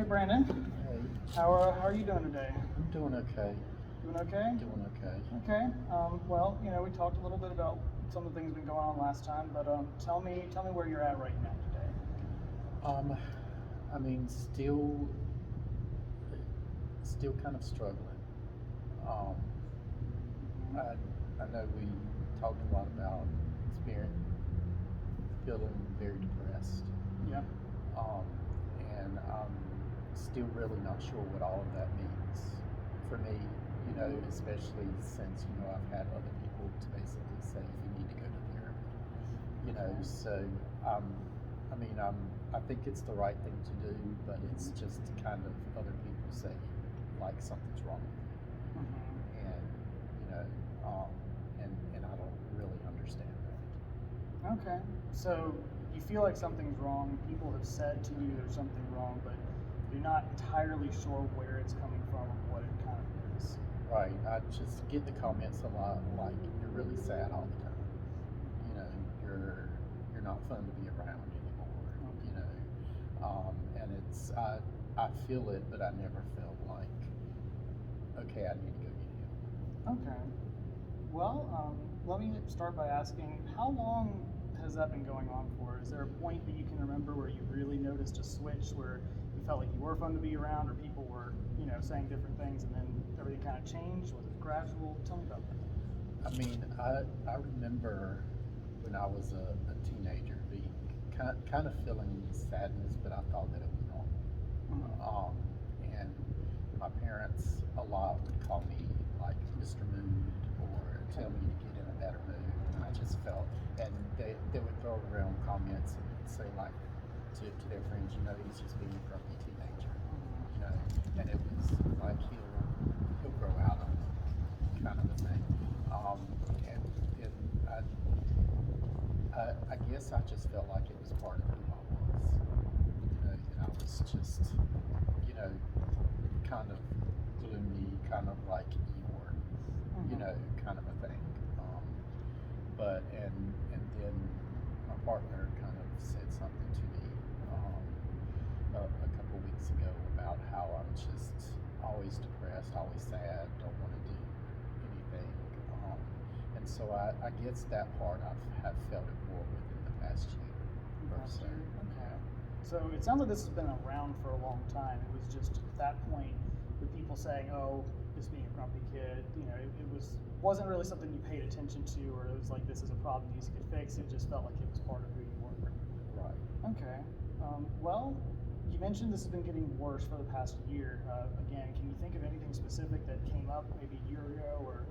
Hey Brandon, Hey, how are you doing today? I'm doing okay. Doing okay? Doing okay. Okay. Well, we talked a little bit about some of the things that been going on last time, but tell me where you're at right now today. Um, I mean, still kind of struggling. Um, I, I know we talked a lot about experience, feeling very depressed. Yeah. Um, and I'm still really not sure what all of that means for me, especially since, I've had other people to basically say you need to go to therapy. So um, I think it's the right thing to do, but it's just kind of other people say like something's wrong with Hmm. you, and you know, um, and I don't really understand that. Okay. So you feel like something's wrong. People have said to you there's something wrong, but you're not entirely sure where it's coming from or what it kind of is. Right. I just get the comments a lot like you're really sad all the time. You know, you're not fun to be around anymore. You Okay. know, and it's I feel it, but I never felt like okay, I need to go get Okay. Well, let me start by asking, how long has that been going on for? Is there a point that you can remember where you really noticed a switch where you felt like you were fun to be around, or people were, saying different things, and then everything kind of changed? Was it gradual? Tell me about that. help. I remember when I was a teenager being kind of feeling sadness, but I thought that it was normal. Mm-hmm. Um, and my parents a lot would call me like Mr. Mood or Okay. tell me to get in a better mood. And I just felt, and they would throw around comments and say like to their friends, he's just being a grumpy teenager, you know, and it was like he'll grow out of it kind of a thing. Um, and I guess I just felt like it was part of who I was, and I was just, you know, kind of gloomy, kind of like Eeyore, Mm-hmm. kind of a thing. Um, and then my partner kind of said something to me um, a couple weeks ago about how I'm just always depressed, always sad, don't want to do anything. Um, and so I guess that part have felt it more within the past year or Last so. year. Okay. Yeah. So it sounds like this has been around for a long time. It was just at that point with people saying, "Oh, just being a grumpy kid," it wasn't really something you paid attention to, or it was like this is a problem that needs to get fixed. It just felt like it was part of who you were. Right. Okay. Well, you mentioned this has been getting worse for the past year. Again, can you think of anything specific that came up maybe a year ago, or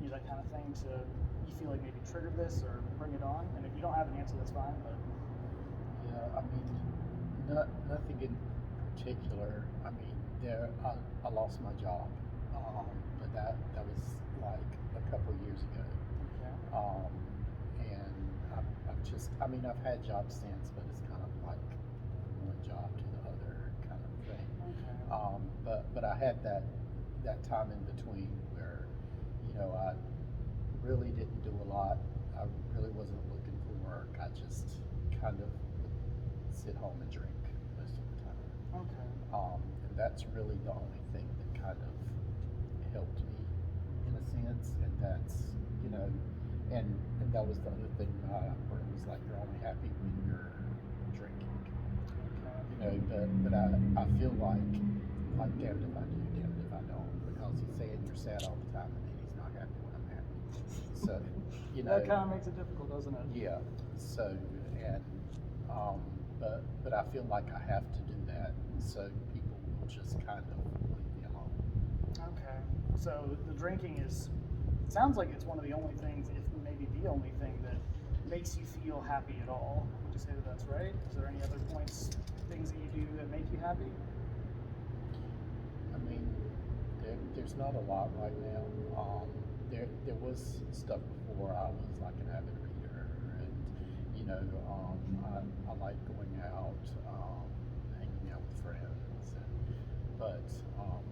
that kind of thing to you feel like maybe triggered this or bring it on? And if you don't have an answer, that's fine. But Yeah, I mean, nothing in particular. I mean, I lost my job, but that was like a couple years ago. okay. Um, and I've just, I mean, I've had jobs since, but it's kind of like one job to the other kind of thing. Okay. But I had that time in between where, I really didn't do a lot. I really wasn't looking for work. I just kind of would sit home and drink most of the time. Okay. And that's really the only thing that kind of helped me in a sense. And that's, you know, and that was the other thing where it was like you're only happy when you're drinking, but I feel like damned if I do, damned if I don't, because he's saying you're sad all the time and then he's not happy when I'm happy. So, you know, That kind of makes it difficult, doesn't it? yeah. So and um, but I feel like I have to do that so people will just kind of leave me alone. Okay. So the drinking is, it sounds like it's one of the only things, if maybe the only thing that makes you feel happy at all. Would you say that that's right? Is there any other points, things that you do that make you happy? I mean, there's not a lot right now. There was stuff before I was like an avid reader, and I like going out, hanging out with friends, but um,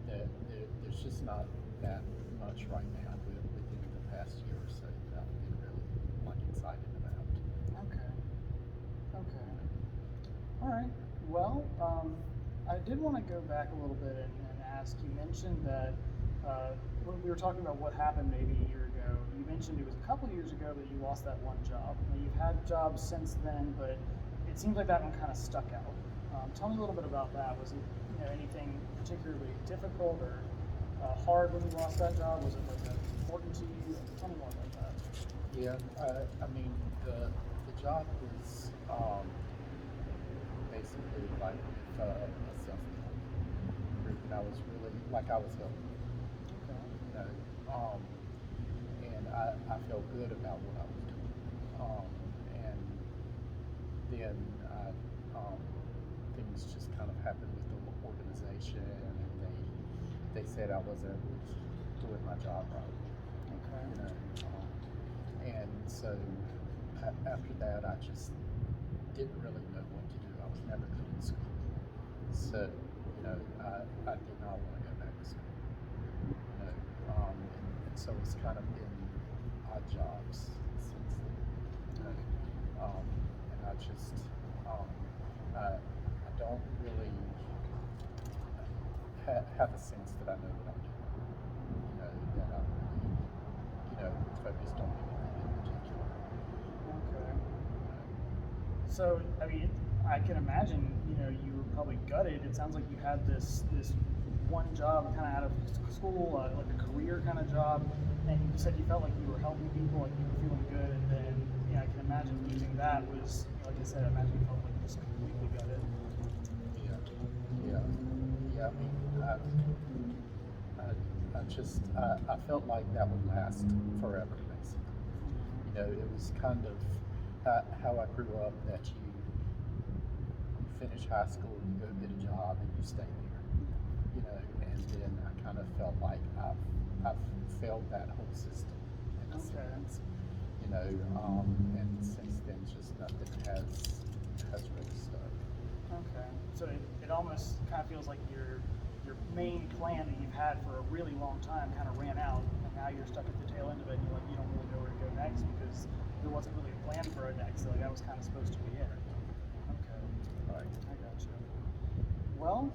there's just not that much right now within the past year or so that I've been really like excited about. Okay. Okay. All right. Well, I did want to go back a little bit and ask. You mentioned that when we were talking about what happened maybe a year ago. You mentioned it was a couple years ago that you lost that one job. Now, you've had jobs since then, but it seems like that one kind of stuck out. Tell me a little bit about that. Was it anything particularly difficult or hard when you lost that job? Was it like important to you? Tell me more about that. Yeah, I mean, the job was basically like with a self-employed group, and I was really like I was helping, Okay. you know, and I felt good about what I was doing, and then things just kind of happened with the organization, and they said I wasn't doing my job right, Okay. you know. And so after that, I just didn't really know what to do. I was never good in school. So, I did not want to go back to school. And so it's kind of been odd jobs since then. And I just, I don't really have a sense that I know what I'm doing. That I'm really, focused on anything in particular. Okay. So, I mean, I can imagine, you were probably gutted. It sounds like you had this one job kind of out of school, like a career kind of job, and you said you felt like you were helping people, like you were feeling good, and then, I can imagine losing that was, like I said, I imagine you felt like just completely gutted. Yeah. I mean, I felt like that would last forever, basically. It was kind of how I grew up, that you finish high school, you go get a job, and you stay there. And then I kind of felt like I've failed that whole system in a Okay. sense. And since then, just nothing has really stuck. Okay. So it almost kind of feels like your main plan that you've had for a really long time kind of ran out, and now you're stuck at the tail end of it, and you don't really know where to go next because there wasn't really a plan for a next. So that was kind of supposed to be it. Okay. Right. I got you. Well,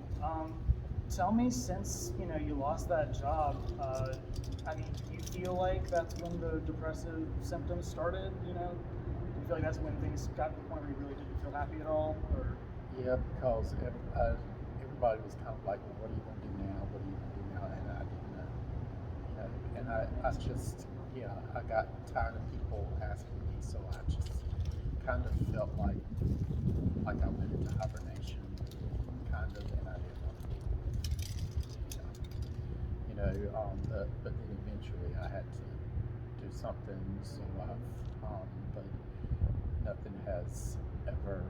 tell me, since you lost that job, I mean, do you feel like that's when the depressive symptoms started? Do you feel like that's when things got to the point where you really didn't feel happy at all, or? Yeah, because everybody was kind of like, well, what are you going to do now? What are you going to do now? And I didn't know. And I just, I got tired of people asking me, so I just kind of felt like I went into hibernation, kind of, and I didn't want to do it. But then eventually I had to do something, so but nothing has ever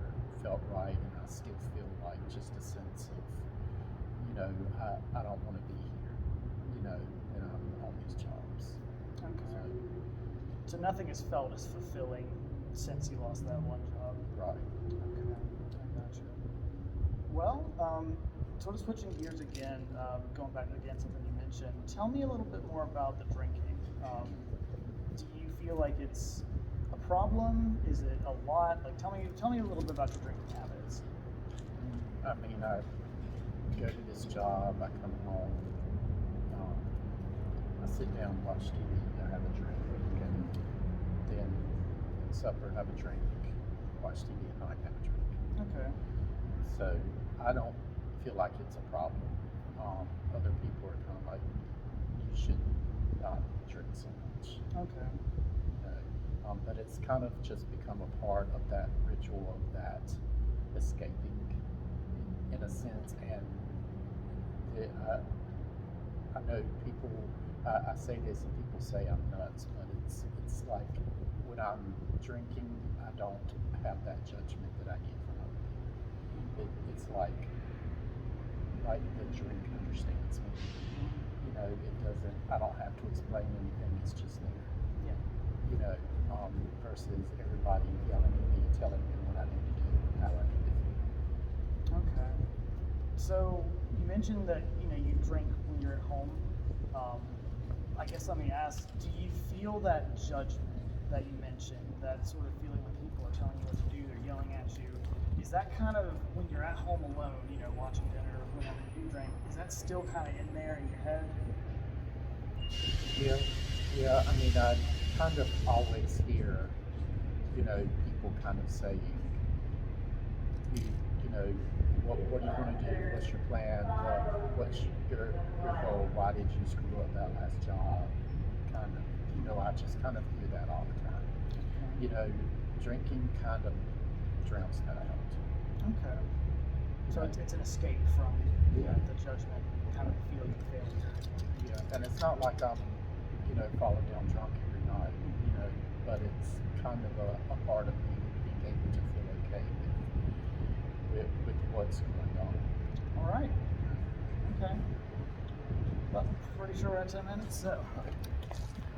felt right, and I still feel like just a sense of, I don't want to be here, and I'm on these jobs. Okay. So nothing has felt as fulfilling since you lost that one job. Right. Okay, I gotcha. Well, sort of switching gears again, going back again something you mentioned. Tell me a little bit more about the drinking. Do you feel like it's a problem? Is it a lot? Like, tell me a little bit about your drinking habits. I mean, I go to this job, I come home, I sit down, watch TV, I have a drink, and then supper, have a drink, watch TV at night, have a drink. Okay. So I don't feel like it's a problem. Other people are kind of like, you should not drink so much. Okay. But it's kind of just become a part of that ritual of that escaping, in a sense. And I know people, I say this and people say I'm nuts, but it's like when I'm drinking, I don't have that judgment that I get from other people. It's like the drink understands me. It doesn't, I don't have to explain anything, it's just there. Yeah. Versus everybody yelling at me and telling me what I need to do and how I need to feel. Okay. So you mentioned that you drink when you're at home. I guess let me ask: do you feel that judgment that you mentioned? That sort of feeling when people are telling you what to do, they're yelling at you. Is that kind of, when you're at home alone, you know, watching dinner or whenever you do drink, is that still kind of in there in your head? Yeah, yeah. I mean, I kind of always hear, you know, people kind of saying, you know, what are you going to do? What's your plan? What's your goal? Why did you screw up that last job? Kind of, you know, I just kind of hear that all the time. You know, drinking kind of drowns that out. Okay. So it's an escape from the judgment, kind of the feeling of failure. Yeah, and it's not like I'm, you know, falling down drunk every night, you know, but it's kind of a part of me being able to feel okay with what's going on. All right. Okay. Well, pretty sure we're at 10 minutes, so